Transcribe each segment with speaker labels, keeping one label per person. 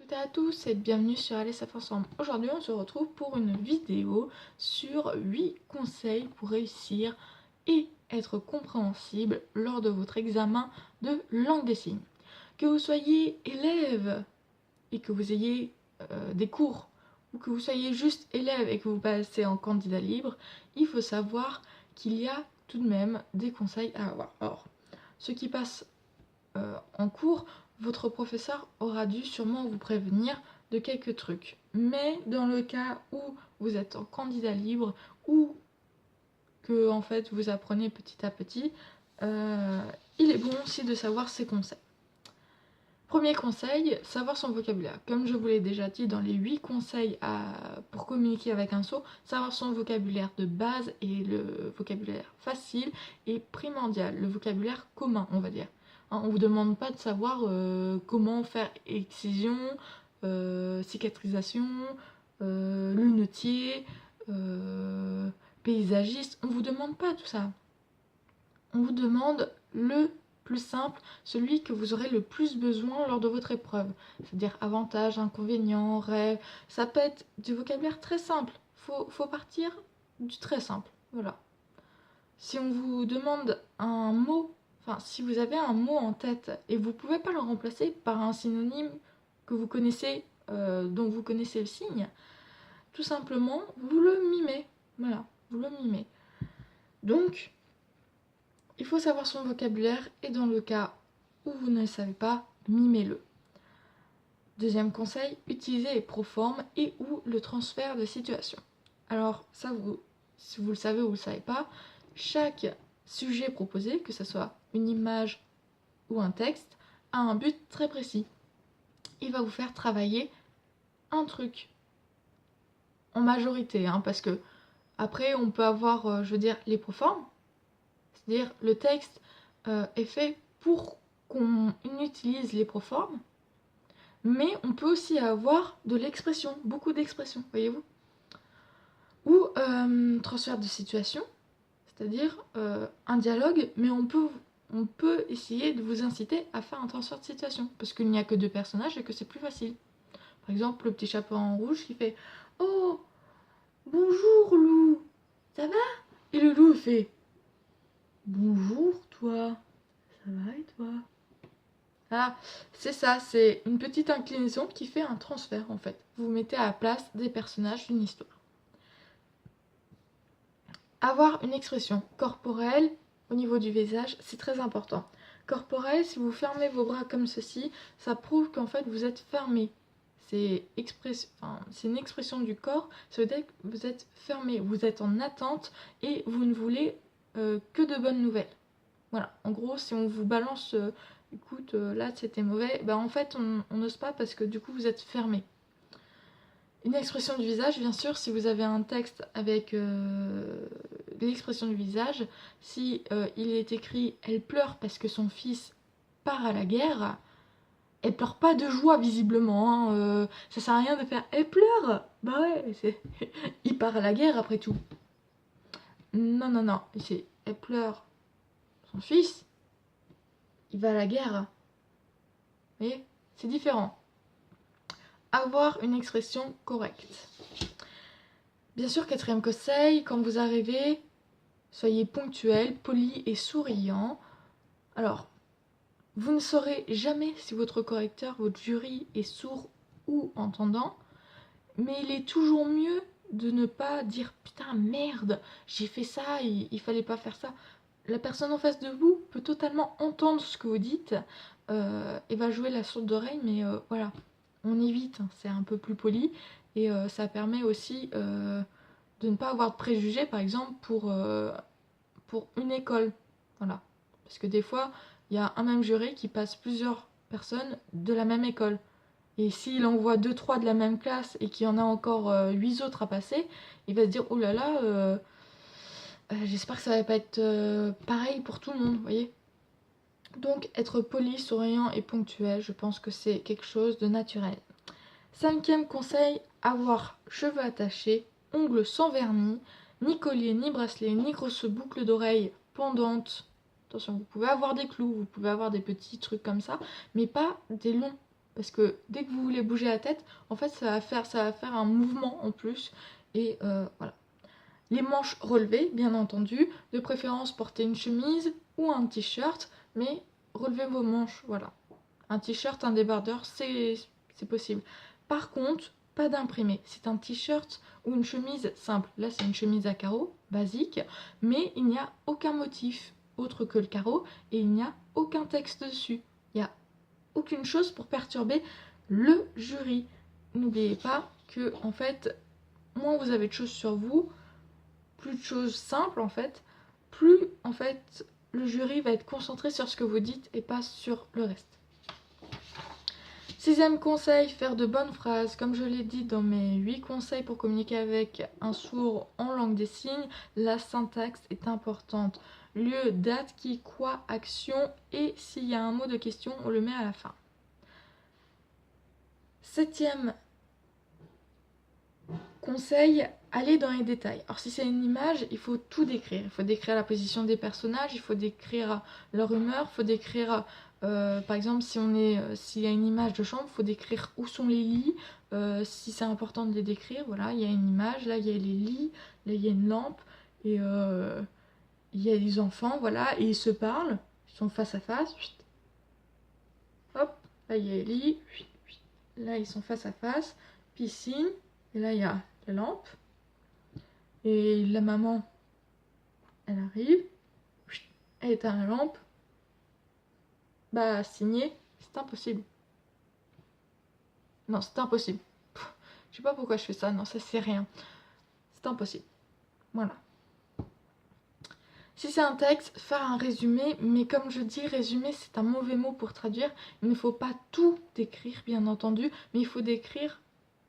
Speaker 1: toutes et à tous et bienvenue sur Allez ça fait ensemble. Aujourd'hui on se retrouve pour une vidéo sur 8 conseils pour réussir et être compréhensible lors de votre examen de langue des signes. Que vous soyez élève et que vous ayez des cours ou que vous soyez juste élève et que vous passez en candidat libre, il faut savoir qu'il y a tout de même des conseils à avoir. Or, ceux qui passent en cours, votre professeur aura dû sûrement vous prévenir de quelques trucs. Mais dans le cas où vous êtes en candidat libre ou que en fait vous apprenez petit à petit, il est bon aussi de savoir ces conseils. Premier conseil, savoir son vocabulaire. Comme je vous l'ai déjà dit dans les 8 conseils pour communiquer avec un sot, savoir son vocabulaire de base et le vocabulaire facile est primordial, le vocabulaire commun on va dire. On ne vous demande pas de savoir comment faire excision, cicatrisation, lunetier, paysagiste. On ne vous demande pas tout ça. On vous demande le plus simple, celui que vous aurez le plus besoin lors de votre épreuve. C'est-à-dire avantages, inconvénients, rêves. Ça peut être du vocabulaire très simple. Faut partir du très simple. Voilà. Si on vous demande un mot, enfin si vous avez un mot en tête et vous ne pouvez pas le remplacer par un synonyme que vous connaissez, dont vous connaissez le signe, tout simplement vous le mimez. Voilà, vous le mimez. Donc, il faut savoir son vocabulaire et dans le cas où vous ne le savez pas, mimez-le. Deuxième conseil, utilisez les proformes et ou le transfert de situation. Alors ça, si vous le savez ou vous ne le savez pas, chaque sujet proposé, que ce soit une image ou un texte, a un but très précis. Il va vous faire travailler un truc en majorité, parce que après on peut avoir, les proformes, c'est-à-dire le texte est fait pour qu'on utilise les proformes, mais on peut aussi avoir de l'expression, beaucoup d'expressions, voyez-vous. Ou transfert de situation, c'est-à-dire un dialogue, mais on peut essayer de vous inciter à faire un transfert de situation, parce qu'il n'y a que 2 personnages et que c'est plus facile. Par exemple, le petit chapeau en rouge qui fait « Oh, bonjour loup, ça va ?» Et le loup fait « Bonjour toi, ça va et toi ?» Voilà, c'est ça, c'est une petite inclinaison qui fait un transfert en fait. Vous vous mettez à la place des personnages d'une histoire. Avoir une expression corporelle au niveau du visage, c'est très important. Corporelle, si vous fermez vos bras comme ceci, ça prouve qu'en fait vous êtes fermé. C'est une expression du corps, ça veut dire que vous êtes fermé, vous êtes en attente et vous ne voulez que de bonnes nouvelles. Voilà, en gros, si on vous balance, écoute, là c'était mauvais, en fait on n'ose pas parce que du coup vous êtes fermé. Une expression du visage, bien sûr, si vous avez un texte avec l'expression du visage, si il est écrit « Elle pleure parce que son fils part à la guerre », elle pleure pas de joie visiblement, ça sert à rien de faire « Elle pleure !» Bah ouais, il part à la guerre après tout. Non, c'est « Elle pleure son fils, il va à la guerre ». Vous voyez, c'est différent. Avoir une expression correcte. Bien sûr, 4e conseil, quand vous arrivez, soyez ponctuel, poli et souriant. Alors, vous ne saurez jamais si votre correcteur, votre jury est sourd ou entendant, mais il est toujours mieux de ne pas dire « Putain, merde, j'ai fait ça, il fallait pas faire ça ». La personne en face de vous peut totalement entendre ce que vous dites et va jouer la sourde oreille, mais voilà, on évite, c'est un peu plus poli et ça permet aussi de ne pas avoir de préjugés, par exemple, pour une école. Voilà. Parce que des fois, il y a un même jury qui passe plusieurs personnes de la même école. Et s'il envoie 2-3 de la même classe et qu'il y en a encore 8 autres à passer, il va se dire « Oh là là, j'espère que ça va pas être pareil pour tout le monde, vous voyez ?» Donc, être poli, souriant et ponctuel, je pense que c'est quelque chose de naturel. 5e conseil, avoir cheveux attachés, ongles sans vernis, ni collier, ni bracelet, ni grosses boucles d'oreilles pendantes. Attention, vous pouvez avoir des clous, vous pouvez avoir des petits trucs comme ça, mais pas des longs, parce que dès que vous voulez bouger la tête, en fait ça va faire un mouvement en plus, et voilà. Les manches relevées, bien entendu, de préférence porter une chemise ou un t-shirt, mais relevez vos manches, voilà. Un t-shirt, un débardeur, c'est possible. Par contre, pas d'imprimé. C'est un t-shirt ou une chemise simple. Là, c'est une chemise à carreaux, basique, mais il n'y a aucun motif autre que le carreau et il n'y a aucun texte dessus. Il n'y a aucune chose pour perturber le jury. N'oubliez pas que, en fait, moins vous avez de choses sur vous, plus de choses simples, en fait, plus, en fait, le jury va être concentré sur ce que vous dites et pas sur le reste. 6e conseil, faire de bonnes phrases. Comme je l'ai dit dans mes 8 conseils pour communiquer avec un sourd en langue des signes, la syntaxe est importante. Lieu, date, qui, quoi, action, et s'il y a un mot de question, on le met à la fin. 7e conseil, aller dans les détails. Alors si c'est une image, il faut tout décrire. Il faut décrire la position des personnages, il faut décrire leur humeur, il faut décrire... par exemple, s'il y a une image de chambre, il faut décrire où sont les lits, si c'est important de les décrire. Voilà, il y a une image, là il y a les lits, là il y a une lampe, et il y a des enfants, voilà, et ils se parlent, ils sont face à face. Hop, là il y a les lits, là ils sont face à face, piscine, et là il y a la lampe, et la maman, elle arrive, elle éteint la lampe. Bah, signer, c'est impossible. Non, c'est impossible. Je sais pas pourquoi je fais ça, non, ça c'est rien. C'est impossible. Voilà. Si c'est un texte, faire un résumé, mais comme je dis, résumé c'est un mauvais mot pour traduire. Il ne faut pas tout décrire, bien entendu, mais il faut décrire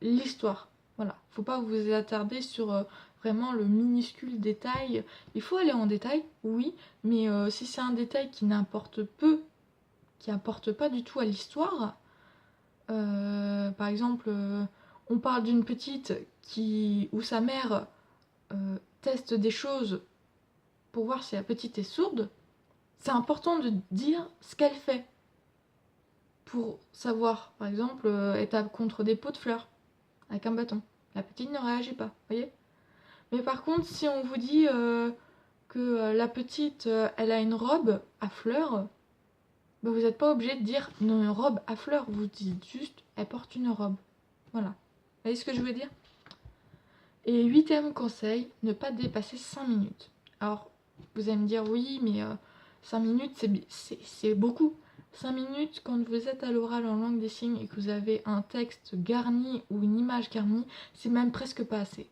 Speaker 1: l'histoire. Voilà, faut pas vous attarder sur vraiment le minuscule détail. Il faut aller en détail, oui, mais si c'est un détail qui n'importe peu, qui apporte pas du tout à l'histoire. Par exemple, on parle d'une petite où sa mère teste des choses pour voir si la petite est sourde. C'est important de dire ce qu'elle fait pour savoir. Par exemple, elle tape contre des pots de fleurs avec un bâton. La petite ne réagit pas, voyez. Mais par contre, si on vous dit que la petite, elle a une robe à fleurs, bah vous n'êtes pas obligé de dire une robe à fleurs, vous dites juste elle porte une robe. Voilà. Vous voyez ce que je veux dire? Et 8e conseil, ne pas dépasser 5 minutes. Alors, vous allez me dire oui, mais 5 minutes c'est beaucoup. 5 minutes, quand vous êtes à l'oral en langue des signes et que vous avez un texte garni ou une image garnie, c'est même presque pas assez.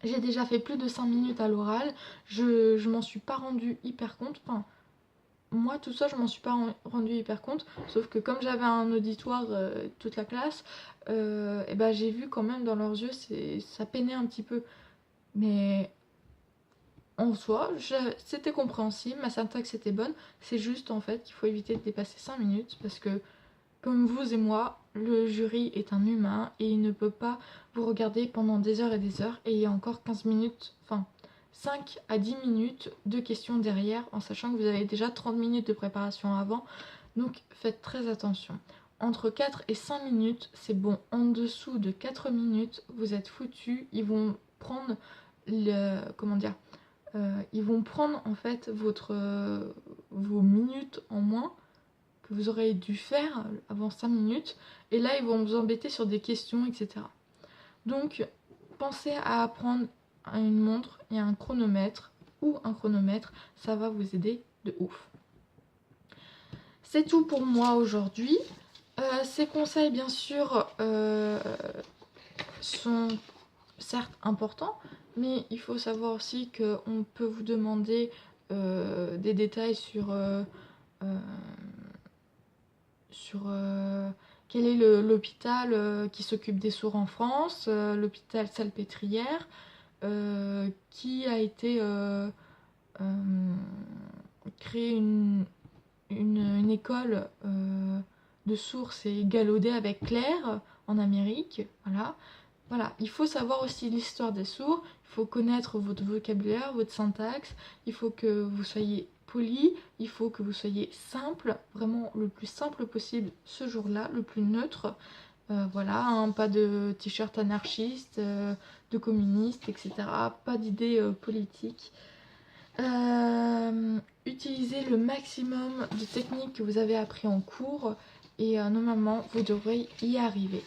Speaker 1: J'ai déjà fait plus de 5 minutes à l'oral, je m'en suis pas rendu hyper compte. Enfin, moi tout ça je m'en suis pas rendu hyper compte, sauf que comme j'avais un auditoire toute la classe, et ben j'ai vu quand même dans leurs yeux ça peinait un petit peu, mais en soi c'était compréhensible, ma syntaxe était bonne. C'est juste en fait qu'il faut éviter de dépasser 5 minutes parce que comme vous et moi, le jury est un humain et il ne peut pas vous regarder pendant des heures et des heures, et il y a encore 15 minutes, enfin 5 à 10 minutes de questions derrière, en sachant que vous avez déjà 30 minutes de préparation avant, donc faites très attention. Entre 4 et 5 minutes, c'est bon. En dessous de 4 minutes, vous êtes foutus. Ils vont prendre ils vont prendre en fait vos minutes en moins que vous aurez dû faire avant 5 minutes, et là ils vont vous embêter sur des questions, etc. Donc pensez à apprendre une montre et un chronomètre, ça va vous aider de ouf. C'est tout pour moi aujourd'hui. Ces conseils bien sûr sont certes importants, mais il faut savoir aussi qu'on peut vous demander des détails sur quel est l'hôpital qui s'occupe des sourds en France, l'hôpital Salpêtrière, qui a été créé une école de sourds, c'est Gallaudet avec Claire en Amérique, voilà. Il faut savoir aussi l'histoire des sourds, il faut connaître votre vocabulaire, votre syntaxe, il faut que vous soyez poli, il faut que vous soyez simple, vraiment le plus simple possible ce jour-là, le plus neutre. Voilà, hein, pas de t-shirt anarchiste, de communiste, etc. Pas d'idées politiques. Utilisez le maximum de techniques que vous avez appris en cours et normalement vous devrez y arriver.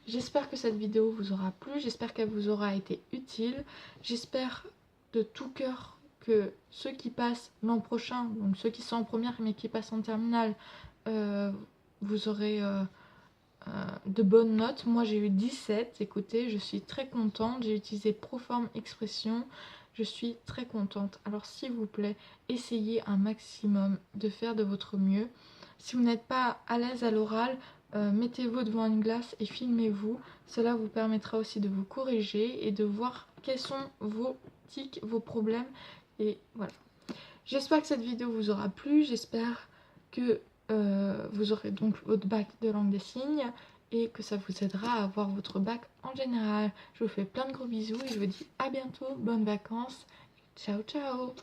Speaker 1: J'espère que cette vidéo vous aura plu, j'espère qu'elle vous aura été utile. J'espère de tout cœur que ceux qui passent l'an prochain, donc ceux qui sont en première mais qui passent en terminale, vous aurez de bonnes notes. Moi j'ai eu 17, écoutez, je suis très contente, j'ai utilisé Proform Expression, je suis très contente. Alors s'il vous plaît, essayez un maximum de faire de votre mieux. Si vous n'êtes pas à l'aise à l'oral, mettez-vous devant une glace et filmez-vous. Cela vous permettra aussi de vous corriger et de voir quels sont vos tics, vos problèmes. Et voilà. J'espère que cette vidéo vous aura plu. J'espère que vous aurez donc votre bac de langue des signes et que ça vous aidera à avoir votre bac en général. Je vous fais plein de gros bisous et je vous dis à bientôt. Bonnes vacances. Ciao, ciao.